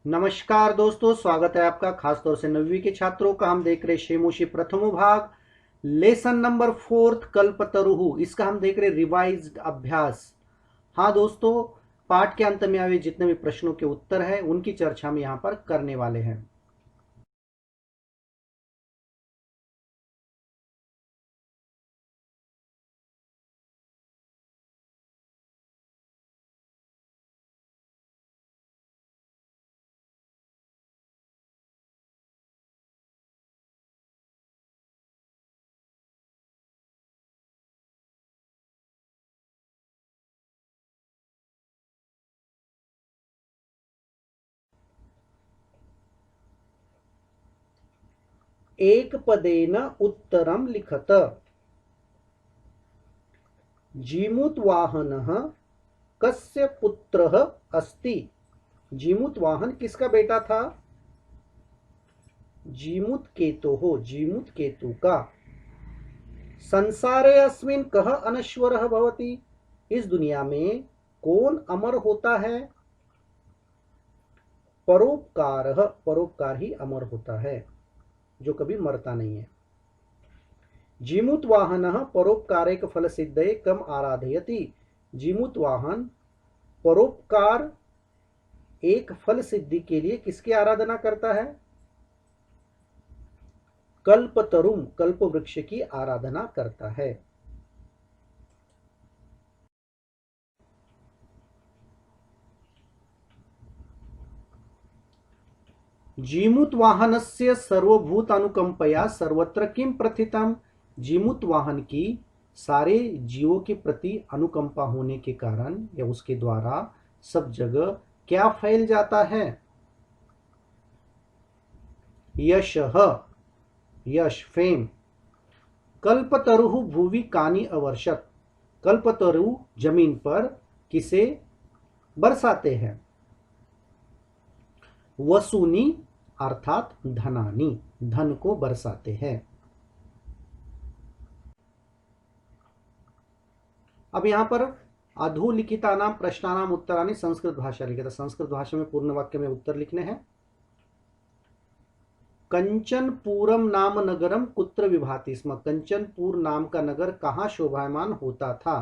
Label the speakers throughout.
Speaker 1: नमस्कार दोस्तों, स्वागत है आपका। खासतौर से 9वीं के छात्रों का हम देख रहे शेमोशी प्रथम भाग लेसन नंबर 4 कल्पतरुहु। इसका हम देख रहे रिवाइज्ड अभ्यास। हाँ दोस्तों, पाठ के अंत में आए जितने भी प्रश्नों के उत्तर है उनकी चर्चा हम यहाँ पर करने वाले हैं। एक पदेन उत्तरम लिखत। जीमूतवाहनः कस्य पुत्रः अस्ति। जीमूतवाहन किसका बेटा था? जीमूत केतु हो, जीमूत केतु का। संसारे अस्मिन् कः अनश्वरः भवति। इस दुनिया में कौन अमर होता है? परोपकारः, परोपकार ही अमर होता है, जो कभी मरता नहीं है। जीमूतवाहनः परोपकारेक फल सिद्धये कम आराधयति। जीमूतवाहन परोपकार एक फल सिद्धि के लिए किसकी आराधना करता है? कल्पतरुम, कल्प वृक्ष की आराधना करता है। जीमूतवाहनस्य सर्वभूतानुकंपया सर्वत्र किम प्रथितम। जीमूतवाहन की सारे जीवों के प्रति अनुकंपा होने के कारण या उसके द्वारा सब जगह क्या फैल जाता है? यशः, यश, फेम। कल्पतरु भुवि कानि अवर्षत। कल्पतरु जमीन पर किसे बरसाते हैं? वसुनी अर्थात धनानी, धन को बरसाते हैं। अब यहां पर अधोलिखितानां प्रश्नानां उत्तराणि संस्कृत भाषा लिखित। संस्कृत भाषा में पूर्ण वाक्य में उत्तर लिखने हैं। कंचनपुरम नाम नगरम कुत्र विभाति स्म। कंचनपुर नाम का नगर कहां शोभायमान होता था?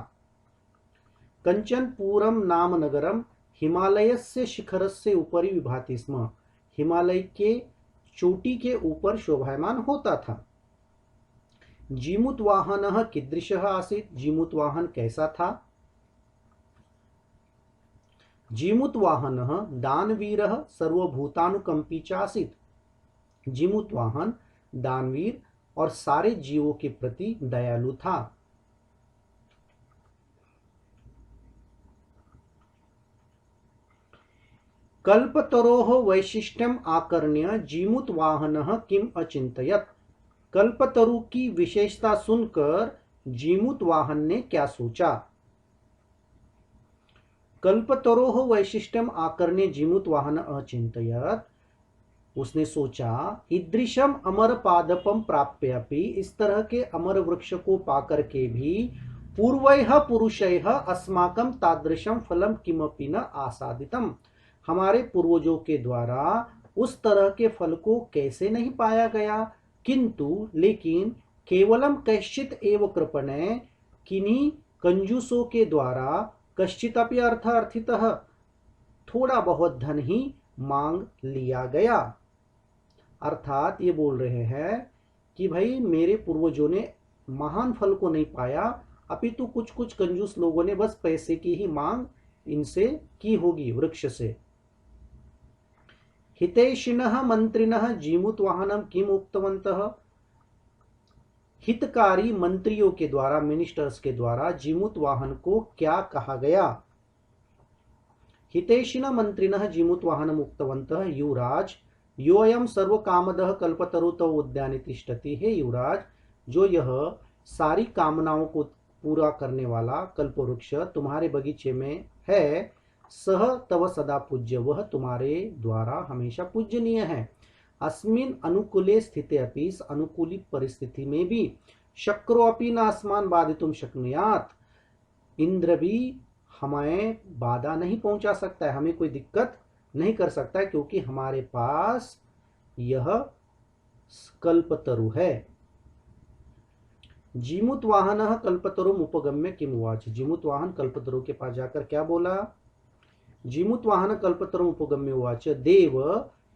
Speaker 1: कंचनपुरम नाम नगरम हिमालयस्य शिखरस्य उपरि विभाति स्म। हिमालय के चोटी के ऊपर शोभायमान होता था। जीमूतवाहनः कीदृशः आसीत्। जीमूतवाहन कैसा था? जीमूतवाहनः दानवीरः सर्वभूतानुकंपी च आसीत्। जीमूतवाहन दानवीर और सारे जीवों के प्रति दयालु था। कल्पतरोः वैशिष्ट्यम आकर्ण्य जीमूतवाहनः किम अचिंतयत्। कल्पतरु की विशेषता सुनकर जीमूतवाहन ने क्या सोचा? कल्पतरोः वैशिष्ट्यम आकर्ण्य जीमूतवाहन अचिंतयत्। उसने सोचा ईदृशम अमर पादपम प्राप्यपि, इस तरह के अमर वृक्ष को पाकर के भी पूर्वैः पुरुषैः अस्माकं तादृशम फलम किमपि न आसादितम। हमारे पूर्वजों के द्वारा उस तरह के फल को कैसे नहीं पाया गया। किंतु लेकिन केवलम कैश्चित एव कृपणे, किन्हीं कंजूसों के द्वारा, कश्चित अपि अर्थ अर्थितः, थोड़ा बहुत धन ही मांग लिया गया। अर्थात ये बोल रहे हैं कि भाई मेरे पूर्वजों ने महान फल को नहीं पाया, अपितु कुछ कुछ कंजूस लोगों ने बस पैसे की ही मांग इनसे की होगी, वृक्ष से। हितैषिणः मंत्रिणः जीमूतवाहनम किम उक्तवन्तः। हितकारी मंत्रियों के द्वारा, मिनिस्टर्स के द्वारा जीमूतवाहन को क्या कहा गया? हितैषिणः मंत्रिणः जीमूतवाहनम उक्तवन्तः युवराज योऽयं सर्वकामदः कल्पतरुतौ उद्याने तिष्ठति। हे युवराज, जो यह सारी कामनाओं को पूरा करने वाला कल्पवृक्ष तुम्हारे बगीचे में है, सह तव सदा पूज्य, वह तुम्हारे द्वारा हमेशा पूजनीय है। अस्मिन् अनुकूले स्थिते अपि, इस अनुकूलित परिस्थिति में भी, शक्रो अपि न अस्मान् बाधितुं शक्नुयात्, इंद्र भी हमें बाधा नहीं पहुंचा सकता है, हमें कोई दिक्कत नहीं कर सकता है, क्योंकि हमारे पास यह कल्पतरु है। जीमुत वाहन कल्पतरुम उपगम्य किम उवाच। जीमुत वाहन कल्पतरु के पास जाकर क्या बोला? जीमुत वाहन कल्पतरुम उपगम्य उवाच देव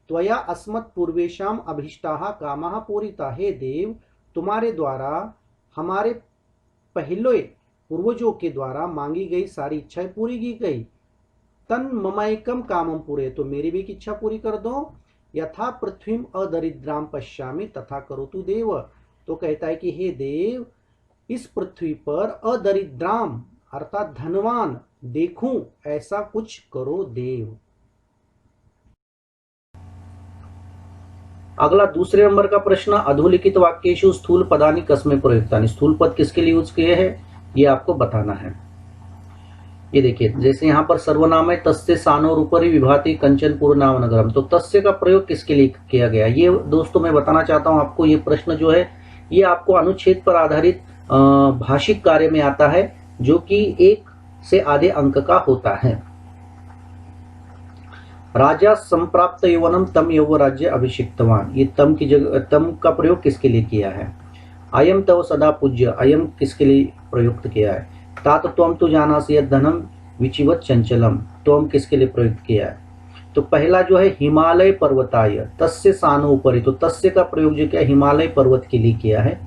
Speaker 1: त्वया अस्मत् पूर्वेशाम अभीष्टाः कामाः पूरिता। हे देव, तुम्हारे द्वारा हमारे पहले पूर्वजों के द्वारा मांगी गई सारी इच्छाएं पूरी की गई। तन ममैकम कामम पूरे, तो मेरी भी एक इच्छा पूरी कर दो। यथा पृथ्वीम अदरिद्राम पश्यामि तथा करोतु देव। तो कहता है कि हे देव, इस पृथ्वी पर अदरिद्राम अर्थात धनवान देखूं, ऐसा कुछ करो देव। अगला दूसरे नंबर का प्रश्न, अधोलिखित वाक्येषु स्थूल पदानि कस्मै प्रयुक्तानि। स्थूल पद किसके लिए यूज किए हैं ये आपको बताना है। ये देखिए, जैसे यहाँ पर सर्वनाम है तस्य सानोर उपरि विभाति कंचन पूर्णाम नगरम, तो तस्य का प्रयोग किसके लिए किया गया? ये दोस्तों मैं बताना चाहता हूँ आपको, ये प्रश्न जो है ये आपको अनुच्छेद पर आधारित भाषिक कार्य में आता है, जो कि 1 से आधे अंक का होता है। राजा संप्राप्त यौवनम तम यौव राज्य अभिषिक्तवान, ये तम की जगह तम का प्रयोग किसके लिए किया है? अयम तव सदा पूज्य, अयम किसके लिए प्रयुक्त किया है? तात त्वम तु जानासि यद् धनम विचिवत चंचलम, त्वम किसके लिए प्रयुक्त किया है? तो पहला जो है हिमालय पर्वताय, तस्य सानो उपरि, तो तस्य का प्रयोग जो क्या हिमालय पर्वत के लिए किया है।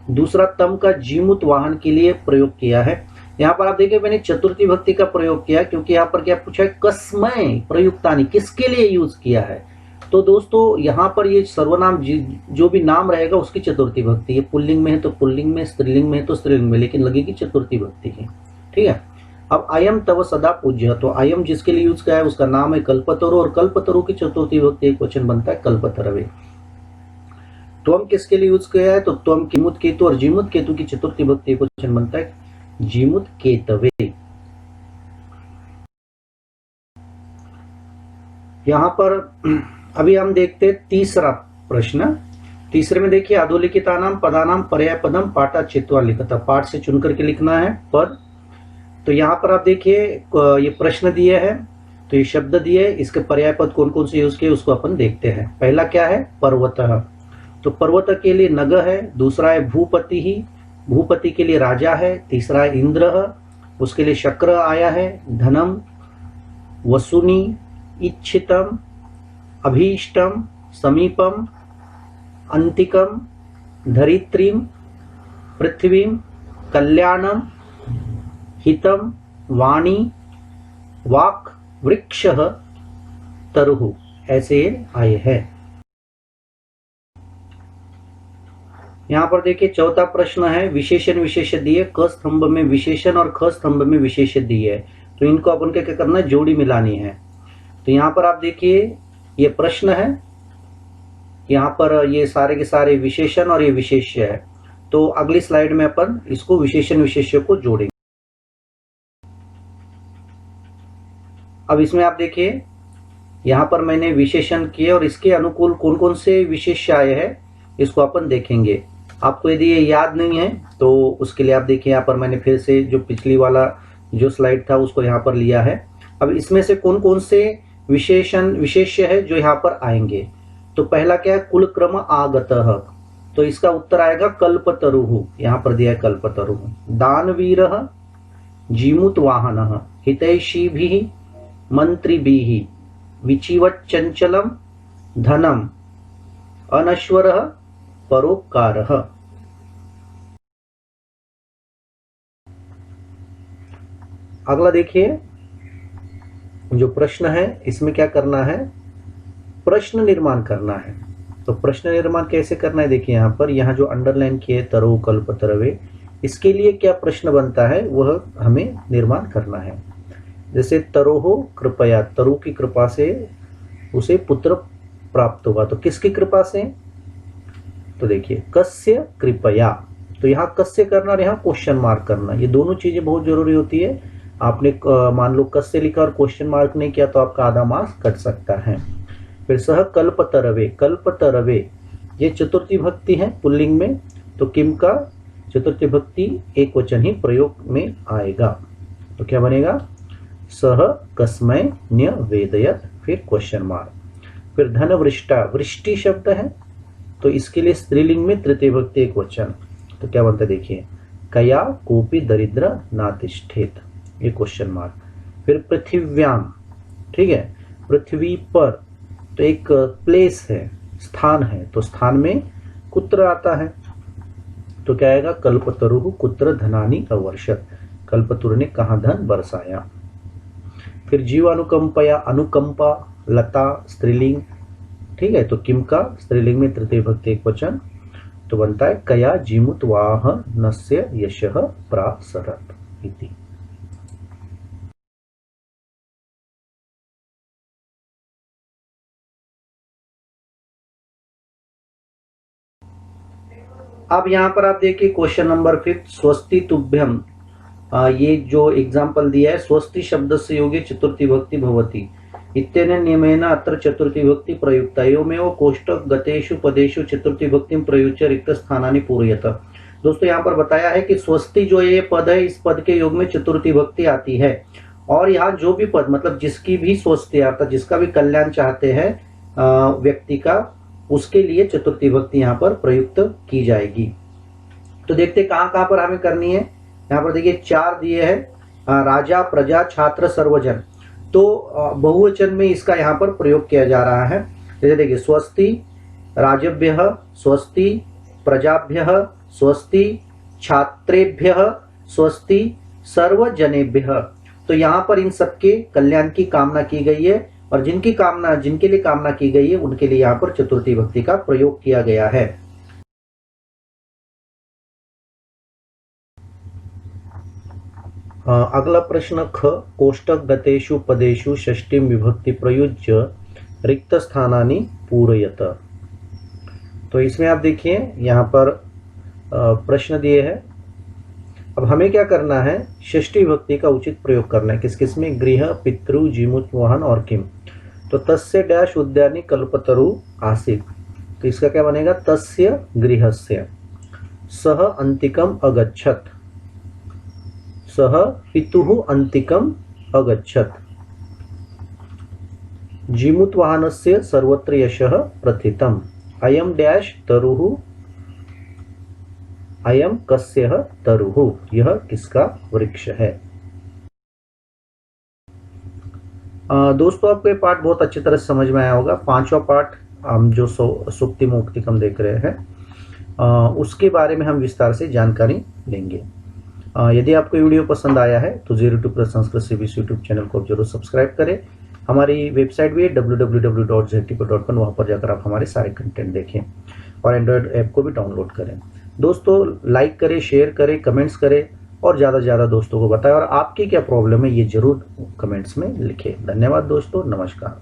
Speaker 1: दूसरा तम का जीमुत वाहन के लिए प्रयोग किया है। यहाँ पर आप देखिए मैंने चतुर्थी भक्ति का प्रयोग किया, क्योंकि यहाँ पर क्या पूछा है? कस्मै प्रयुक्तानि, किसके लिए यूज किया है। तो दोस्तों यहाँ पर ये सर्वनाम जो भी नाम रहेगा उसकी चतुर्थी भक्ति, ये पुल्लिंग में है तो पुल्लिंग में, स्त्रीलिंग में है तो स्त्रीलिंग में, लेकिन लगेगी चतुर्थी भक्ति की। ठीक है। अब अयम तव सदा पूज्य, तो अयम जिसके लिए यूज किया है उसका नाम है कल्पतरु, और कल्पतरु की चतुर्थी भक्ति एक वचन बनता है कल्पतरवे। त्वम किसके लिए यूज किया है? तो त्वम जीमुत केतु, और जीमुत केतु की चतुर्थी भक्ति एक वचन बनता है जीमुत केतवे। यहां पर अभी हम देखते तीसरा प्रश्न। तीसरे में देखिए, अधोलिखितानाम पदानाम पर्याय पदम पाठा चित्वा लिखता, पाठ से चुन करके लिखना है पद। तो यहाँ पर आप देखिए ये प्रश्न दिए है, तो ये शब्द दिए, इसके पर्याय पद कौन कौन से यूज किए उसको अपन देखते हैं। पहला क्या है? पर्वत, तो पर्वत के लिए नग है। दूसरा है भूपति ही, भूपति के लिए राजा है। तीसरा है इंद्र, उसके लिए शक्र आया है। धनम, वसुनी, इच्छितम, अभीष्टम, समीपम, अंतिकम, धरित्रीम, पृथ्वीम, कल्याणम, हितम, वाणी, वाक, वृक्षः, तरुः, ऐसे आए हैं। यहां पर देखिए चौथा प्रश्न है, विशेषण विशेष दिए, क स्तंभ में विशेषण और ख स्तंभ में विशेष दिए है, तो इनको अपन क्या करना है? जोड़ी मिलानी है। तो यहाँ पर आप देखिए ये प्रश्न है, यहाँ पर ये सारे के सारे विशेषण और ये विशेष्य है। तो अगली स्लाइड में अपन इसको विशेषण विशेष्य को जोड़ेंगे। अब इसमें आप देखिए यहाँ पर मैंने विशेषण किए और इसके अनुकूल कौन कौन से विशेष्य आए हैं इसको अपन देखेंगे। आपको यदि ये याद नहीं है तो उसके लिए आप देखिए यहाँ पर मैंने फिर से जो पिछली वाला जो स्लाइड था उसको यहाँ पर लिया है। अब इसमें से कौन कौन से विशेषण विशेष्य है जो यहाँ पर आएंगे। तो पहला क्या है? कुलक्रम आगतः, तो इसका उत्तर आएगा कल्पतरुः, यहाँ पर दिया है कल्पतरुः। दानवीरः, जीमुत वाहनः, हितैषीभिः, मंत्रिभिः, विचिवच्चंचलम, धनम, अनश्वरः, परोपकारः। अगला देखिए जो प्रश्न है इसमें क्या करना है? प्रश्न निर्माण करना है। तो प्रश्न निर्माण कैसे करना है? देखिए यहाँ पर यहाँ जो अंडरलाइन किए तरो कल्प तरवे, इसके लिए क्या प्रश्न बनता है वह हमें निर्माण करना है। जैसे तरोहो कृपया, तरु की कृपा से उसे पुत्र प्राप्त हुआ, तो किसकी कृपा से? तो देखिए कस्य कृपया, तो यहाँ कस्य करना और यहाँ क्वेश्चन मार्क करना, ये दोनों चीजें बहुत जरूरी होती है। आपने मान लो कस्य लिखा और क्वेश्चन मार्क नहीं किया तो आपका आधा मार्क्स कट सकता है। फिर सह कल्पतरवे, कल्पतरवे ये चतुर्थी भक्ति है पुल्लिंग में, तो किम का चतुर्थी भक्ति एक वचन ही प्रयोग में आएगा। तो क्या बनेगा? सह कस्मै न्यवेदयत, फिर क्वेश्चन मार्क। फिर धनवृष्टा, वृष्टि शब्द है तो इसके लिए स्त्रीलिंग में तृतीय विभक्ति एक वचन, तो क्या बनता है देखिए, कया कोपी दरिद्र नातिष्ठेत, ये क्वेश्चन मार्क। फिर पृथिव्याम, ठीक है, पृथ्वी पर, तो एक प्लेस है, स्थान है, तो स्थान में कुत्र आता है, तो क्या आएगा, कल्पतरु कुत्र धनानि अवर्षत, कल्पतरु ने कहां धन बरसाया। फिर जीवानुकंपया, अनुकंपा, लता स्त्रीलिंग, ठीक है, तो किम का स्त्रीलिंग में तृतीय विभक्ति एक वचन, तो बनता है कया जीमुत वाहनस्य यशः प्रासरत इति। अब यहाँ पर आप देखिए क्वेश्चन नंबर 5, स्वस्ति तुभ्यम, ये जो एग्जाम्पल दिया है, स्वस्ति शब्द से योगे चतुर्थी विभक्ति भवति इत्यनेन नियमेन अत्र चतुर्थी विभक्ति प्रयुक्ता एवमेव कोष्टक गतेषु पदेषु चतुर्थी विभक्तिं प्रयुज्य रिक्त स्थानानि पूरयत। दोस्तों यहाँ पर बताया है कि स्वस्ति जो ये पद है, इस पद के योग में चतुर्थी विभक्ति आती है, और यहाँ जो भी पद मतलब जिसकी भी स्वस्ति अर्थात जिसका भी कल्याण चाहते हैं व्यक्ति का, उसके लिए चतुर्थी विभक्ति यहाँ पर प्रयुक्त की जाएगी। तो देखते कहाँ कहाँ पर हमें करनी है। यहाँ पर देखिए 4 दिए हैं, राजा, प्रजा, छात्र, सर्वजन, तो बहुवचन में इसका यहाँ पर प्रयोग किया जा रहा है। जैसे देखिए स्वस्ति राजभ्यः, स्वस्ति प्रजाभ्यः, स्वस्ति छात्रेभ्यः, स्वस्ति सर्वजनेभ्यः, तो यहाँ पर इन सबके कल्याण की कामना की गई है, और जिनके लिए कामना की गई है उनके लिए यहाँ पर चतुर्थी विभक्ति का प्रयोग किया गया है। अगला प्रश्न ख, कोष्टक गतेषु पदेषु षष्ठी विभक्ति प्रयुज्य रिक्त स्थानानि पूरयत। तो इसमें आप देखिए यहाँ पर प्रश्न दिए हैं। अब हमें क्या करना है, षष्ठी विभक्ति का उचित प्रयोग करना है। किस किस में, गृह, पितृ, जीमुत वाहन और किम। तो तस्य डैश उद्यानी कल्पतरु आसीत, तो इसका क्या बनेगा, तस्य गृहस्य, सह अंतिकम अगच्छत, सह पितुः अंतिकम अगच्छत, जीमुत वाहनस्य सर्वत्र यशः प्रथितम्, अयम डैश तरुः, अयम कस्यः तरुः, यह किसका वृक्ष है। दोस्तों आपको ये पाठ बहुत अच्छी तरह से समझ में आया होगा। 5वां पाठ हम जो सुक्ति मुक्तिकम देख रहे हैं उसके बारे में हम विस्तार से जानकारी लेंगे। यदि आपको वीडियो पसंद आया है तो 02 संस्कृत सीबीएस यूट्यूब चैनल को जरूर सब्सक्राइब करें। हमारी वेबसाइट भी है www.ztco.com, वहाँ पर जाकर आप हमारे सारे कंटेंट देखें और एंड्रॉयड ऐप को भी डाउनलोड करें। दोस्तों लाइक करें, शेयर करें, कमेंट्स करें और ज़्यादा से ज़्यादा दोस्तों को बताएं, और आपकी क्या प्रॉब्लम है ये जरूर कमेंट्स में लिखें। धन्यवाद दोस्तों, नमस्कार।